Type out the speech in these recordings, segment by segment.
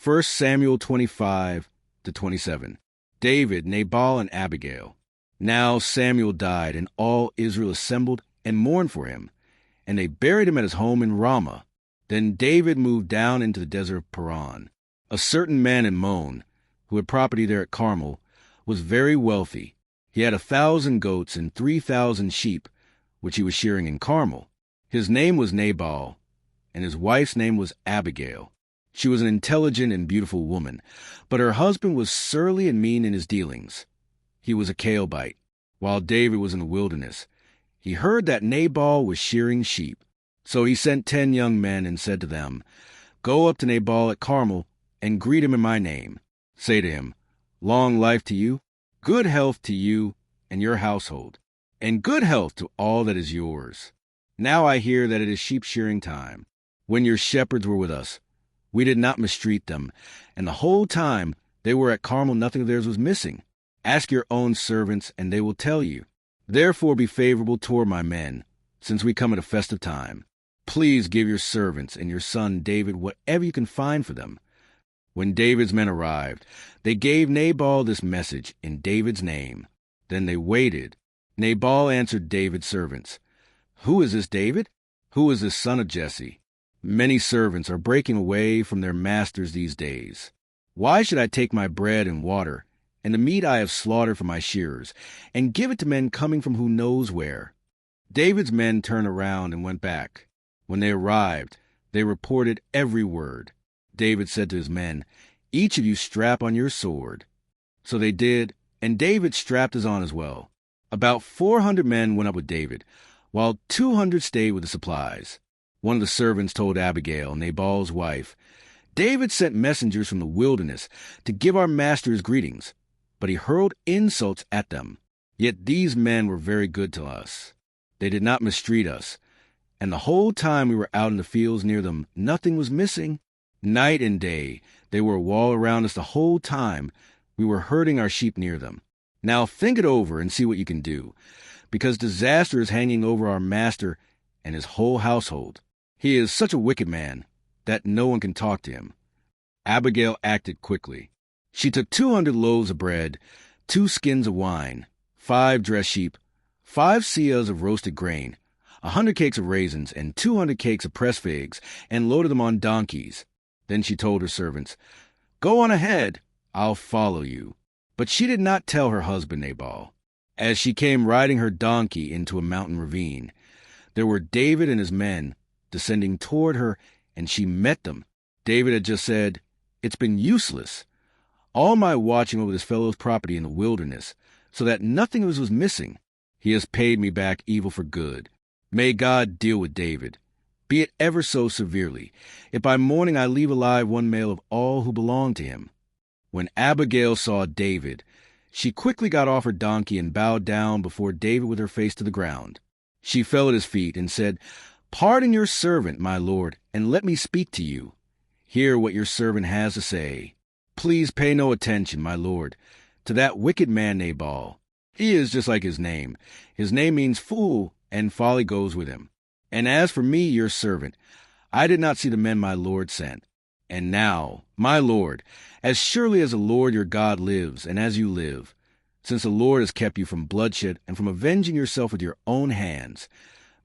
1 Samuel 25-27. David, Nabal, and Abigail. Now Samuel died, and all Israel assembled and mourned for him, and they buried him at his home in Ramah. Then David moved down into the desert of Paran. A certain man in Mon, who had property there at Carmel, was very wealthy. He had 1,000 goats and 3,000 sheep, which he was shearing in Carmel. His name was Nabal, and his wife's name was Abigail. She was an intelligent and beautiful woman, but her husband was surly and mean in his dealings. He was a Calebite. While David was in the wilderness, he heard that Nabal was shearing sheep. So he sent 10 young men and said to them, "Go up to Nabal at Carmel and greet him in my name. Say to him, 'Long life to you, good health to you and your household, and good health to all that is yours. Now I hear that it is sheep shearing time. When your shepherds were with us, we did not mistreat them, and the whole time they were at Carmel nothing of theirs was missing. Ask your own servants, and they will tell you. Therefore be favorable toward my men, since we come at a festive time. Please give your servants and your son David whatever you can find for them.'" When David's men arrived, they gave Nabal this message in David's name. Then they waited. Nabal answered David's servants, "Who is this David? Who is this son of Jesse? Many servants are breaking away from their masters these days. Why should I take my bread and water, and the meat I have slaughtered for my shearers, and give it to men coming from who knows where?" David's men turned around and went back. When they arrived, they reported every word. David said to his men, "Each of you strap on your sword." So they did, and David strapped his on as well. About 400 men went up with David, while 200 stayed with the supplies. One of the servants told Abigail, Nabal's wife, "David sent messengers from the wilderness to give our master his greetings, but he hurled insults at them. Yet these men were very good to us. They did not mistreat us, and the whole time we were out in the fields near them, nothing was missing. Night and day, they were a wall around us the whole time we were herding our sheep near them. Now think it over and see what you can do, because disaster is hanging over our master and his whole household. He is such a wicked man that no one can talk to him." Abigail acted quickly. She took 200 loaves of bread, 2 skins of wine, 5 dressed sheep, 5 seahs of roasted grain, 100 cakes of raisins, and 200 cakes of pressed figs, and loaded them on donkeys. Then she told her servants, "Go on ahead, I'll follow you." But she did not tell her husband Nabal. As she came riding her donkey into a mountain ravine, there were David and his men descending toward her, and she met them. David had just said, "It's been useless, all my watching over this fellow's property in the wilderness, so that nothing of his was missing. He has paid me back evil for good. May God deal with David, be it ever so severely, if by morning I leave alive one male of all who belong to him." When Abigail saw David, she quickly got off her donkey and bowed down before David with her face to the ground. She fell at his feet and said, "Pardon your servant, my lord, and let me speak to you. Hear what your servant has to say. Please pay no attention, my lord, to that wicked man Nabal. He is just like his name. His name means fool, and folly goes with him. And as for me, your servant, I did not see the men my lord sent. And now, my lord, as surely as the Lord your God lives, and as you live, since the Lord has kept you from bloodshed and from avenging yourself with your own hands,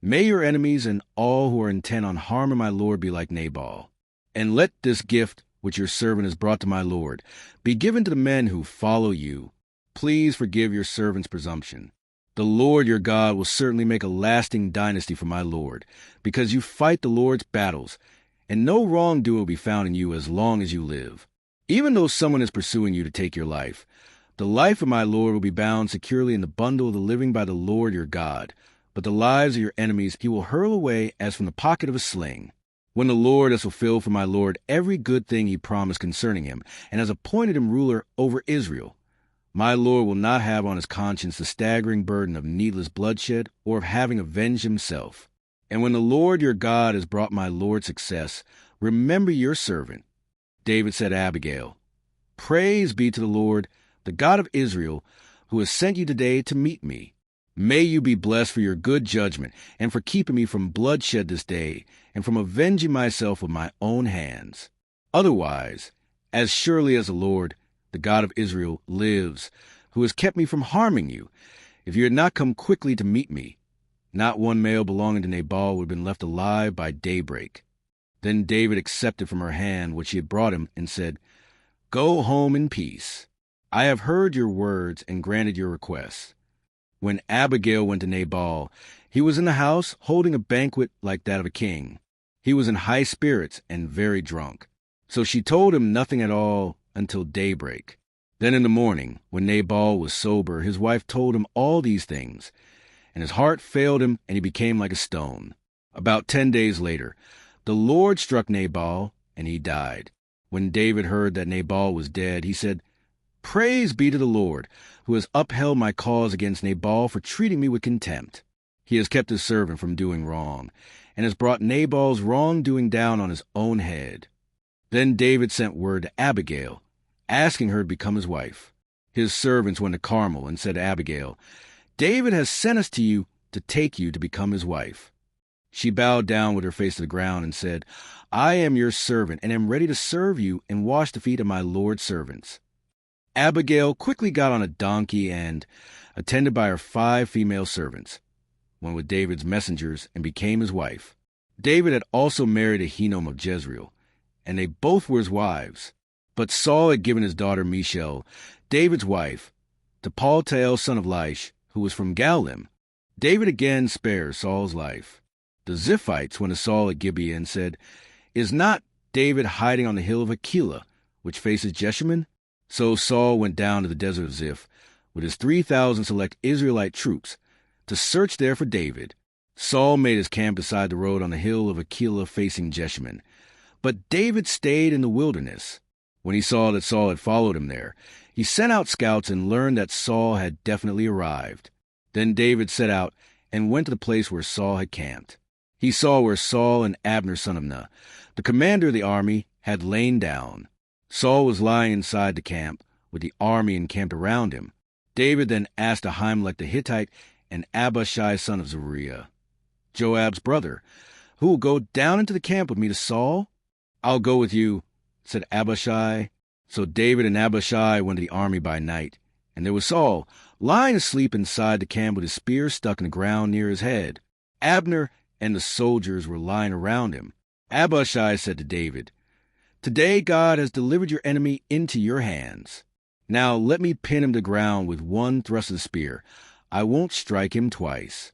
may your enemies and all who are intent on harming my lord be like Nabal. And let this gift which your servant has brought to my lord be given to the men who follow you. Please forgive your servant's presumption. The Lord your God will certainly make a lasting dynasty for my lord, because you fight the Lord's battles, and no wrongdoing will be found in you as long as you live. Even though someone is pursuing you to take your life, the life of my lord will be bound securely in the bundle of the living by the Lord your God, but the lives of your enemies he will hurl away as from the pocket of a sling. When the Lord has fulfilled for my lord every good thing he promised concerning him, and has appointed him ruler over Israel, my lord will not have on his conscience the staggering burden of needless bloodshed or of having avenged himself. And when the Lord your God has brought my lord success, remember your servant." David said to Abigail, "Praise be to the Lord, the God of Israel, who has sent you today to meet me. May you be blessed for your good judgment and for keeping me from bloodshed this day and from avenging myself with my own hands. Otherwise, As surely as the Lord, the God of Israel, lives, who has kept me from harming you, if you had not come quickly to meet me, not one male belonging to Nabal would have been left alive by daybreak." Then David accepted from her hand what she had brought him and said, "Go home in peace. I have heard your words and granted your requests." When Abigail went to Nabal, he was in the house holding a banquet like that of a king. He was in high spirits and very drunk. So she told him nothing at all until daybreak. Then in the morning, when Nabal was sober, his wife told him all these things, and his heart failed him, and he became like a stone. About 10 days later, the Lord struck Nabal, and he died. When David heard that Nabal was dead, he said, "Praise be to the Lord, who has upheld my cause against Nabal for treating me with contempt. He has kept his servant from doing wrong, and has brought Nabal's wrongdoing down on his own head." Then David sent word to Abigail, asking her to become his wife. His servants went to Carmel and said to Abigail, "David has sent us to you to take you to become his wife." She bowed down with her face to the ground and said, "I am your servant and am ready to serve you and wash the feet of my Lord's servants." Abigail quickly got on a donkey and, attended by her 5 female servants, went with David's messengers and became his wife. David had also married Ahinoam of Jezreel, and they both were his wives. But Saul had given his daughter Michal, David's wife, to Paltiel son of Laish, who was from Galim. David again spared Saul's life. The Ziphites went to Saul at Gibeah and said, "Is not David hiding on the hill of Hachilah, which faces Jeshimon?" So Saul went down to the desert of Ziph with his 3,000 select Israelite troops to search there for David. Saul made his camp beside the road on the hill of Hachilah facing Jeshimon. But David stayed in the wilderness. When he saw that Saul had followed him there, he sent out scouts and learned that Saul had definitely arrived. Then David set out and went to the place where Saul had camped. He saw where Saul and Abner son of Ner, the commander of the army, had lain down. Saul was lying inside the camp, with the army encamped around him. David then asked Ahimelech the Hittite and Abishai son of Zeruiah, Joab's brother, "Who will go down into the camp with me to Saul?" "I'll go with you," said Abishai. So David and Abishai went to the army by night, and there was Saul, lying asleep inside the camp with his spear stuck in the ground near his head. Abner and the soldiers were lying around him. Abishai said to David, "Today God has delivered your enemy into your hands. Now let me pin him to the ground with one thrust of the spear. I won't strike him twice."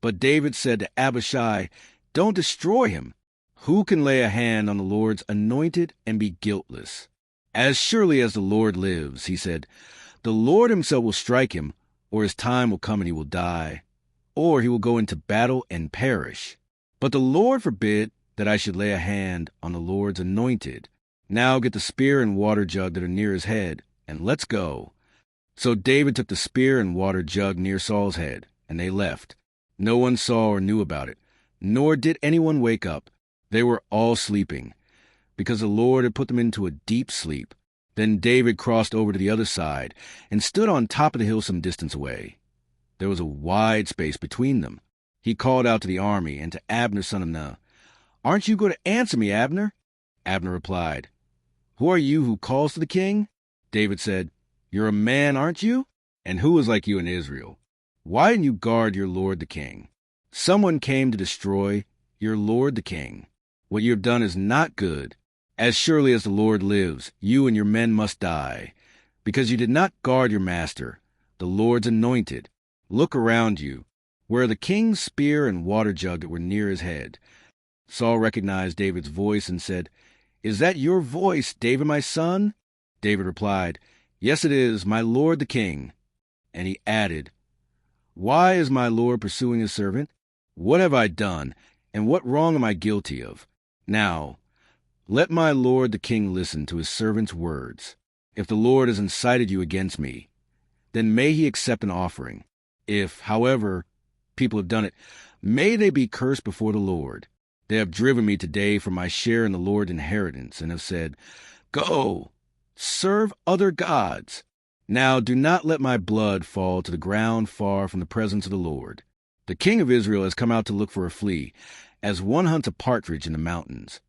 But David said to Abishai, "Don't destroy him. Who can lay a hand on the Lord's anointed and be guiltless? As surely as the Lord lives," he said, "the Lord himself will strike him, or his time will come and he will die, or he will go into battle and perish. But the Lord forbid that I should lay a hand on the Lord's anointed. Now get the spear and water jug that are near his head, and let's go." So David took the spear and water jug near Saul's head, and they left. No one saw or knew about it, nor did anyone wake up. They were all sleeping, because the Lord had put them into a deep sleep. Then David crossed over to the other side and stood on top of the hill some distance away. There was a wide space between them. He called out to the army and to Abner son of Ner, "Aren't you going to answer me, Abner?" Abner replied, "Who are you who calls to the king?" David said, "You're a man, aren't you? And who is like you in Israel? Why didn't you guard your lord the king? Someone came to destroy your lord the king. What you have done is not good. As surely as the Lord lives, you and your men must die, because you did not guard your master, the Lord's anointed. Look around you. Where are the king's spear and water jug that were near his head?" Saul recognized David's voice and said, "Is that your voice, David, my son?" David replied, "Yes, it is, my lord the king." And he added, "Why is my lord pursuing his servant? What have I done, and what wrong am I guilty of? Now, let my lord the king listen to his servant's words. If the Lord has incited you against me, then may he accept an offering. If, however, people have done it, may they be cursed before the Lord. They have driven me today from my share in the Lord's inheritance, and have said, 'Go, serve other gods.' Now do not let my blood fall to the ground far from the presence of the Lord. The king of Israel has come out to look for a flea, as one hunts a partridge in the mountains."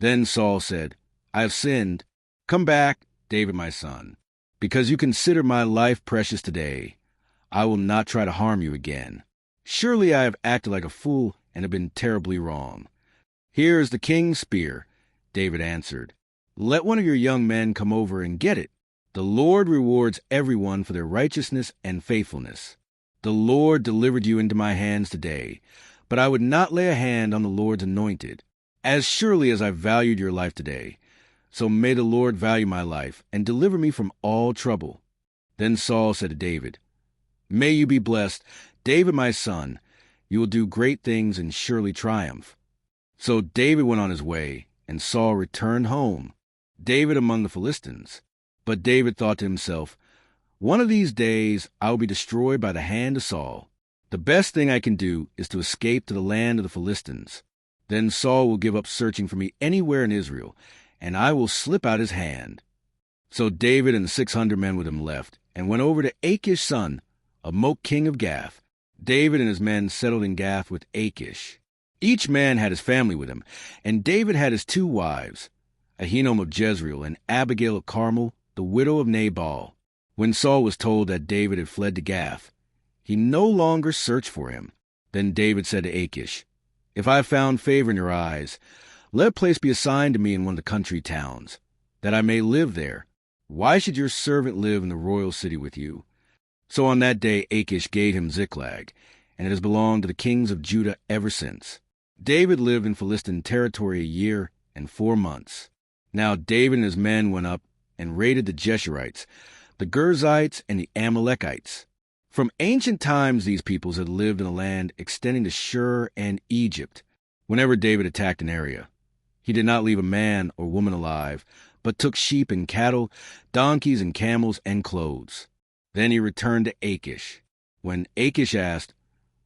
Then Saul said, "I have sinned. Come back, David my son, because you consider my life precious today. I will not try to harm you again. Surely I have acted like a fool and have been terribly wrong. Here is the king's spear, David answered. Let one of your young men come over and get it. The Lord rewards everyone for their righteousness and faithfulness. The Lord delivered you into my hands today, but I would not lay a hand on the Lord's anointed. As surely as I valued your life today, so may the Lord value my life and deliver me from all trouble. Then Saul said to David, May you be blessed, David my son. You will do great things and surely triumph. So David went on his way, and Saul returned home, David among the Philistines. But David thought to himself, One of these days I will be destroyed by the hand of Saul. The best thing I can do is to escape to the land of the Philistines. Then Saul will give up searching for me anywhere in Israel, and I will slip out his hand. So David and the 600 men with him left, and went over to Achish son of Moak king of Gath. David and his men settled in Gath with Achish. Each man had his family with him, and David had his 2 wives, Ahinoam of Jezreel and Abigail of Carmel, the widow of Nabal. When Saul was told that David had fled to Gath, he no longer searched for him. Then David said to Achish, If I have found favor in your eyes, let a place be assigned to me in one of the country towns, that I may live there. Why should your servant live in the royal city with you? So on that day Achish gave him Ziklag, and it has belonged to the kings of Judah ever since. David lived in Philistine territory 1 year and 4 months. Now David and his men went up and raided the Jeshurites, the Girzites, and the Amalekites. From ancient times these peoples had lived in a land extending to Shur and Egypt. Whenever David attacked an area, he did not leave a man or woman alive, but took sheep and cattle, donkeys and camels and clothes. Then he returned to Achish. When Achish asked,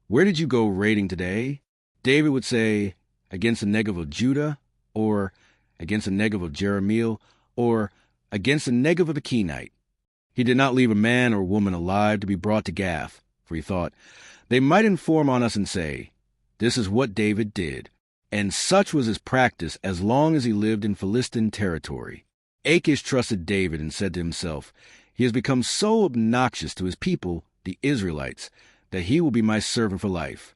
Where did you go raiding today? David would say, Against the Negev of Judah, or against the Negev of Jerahmeel, or against the Negev of the Kenite. He did not leave a man or woman alive to be brought to Gath, for he thought, They might inform on us and say, This is what David did. And such was his practice as long as he lived in Philistine territory. Achish trusted David and said to himself, He has become so obnoxious to his people, the Israelites, that he will be my servant for life.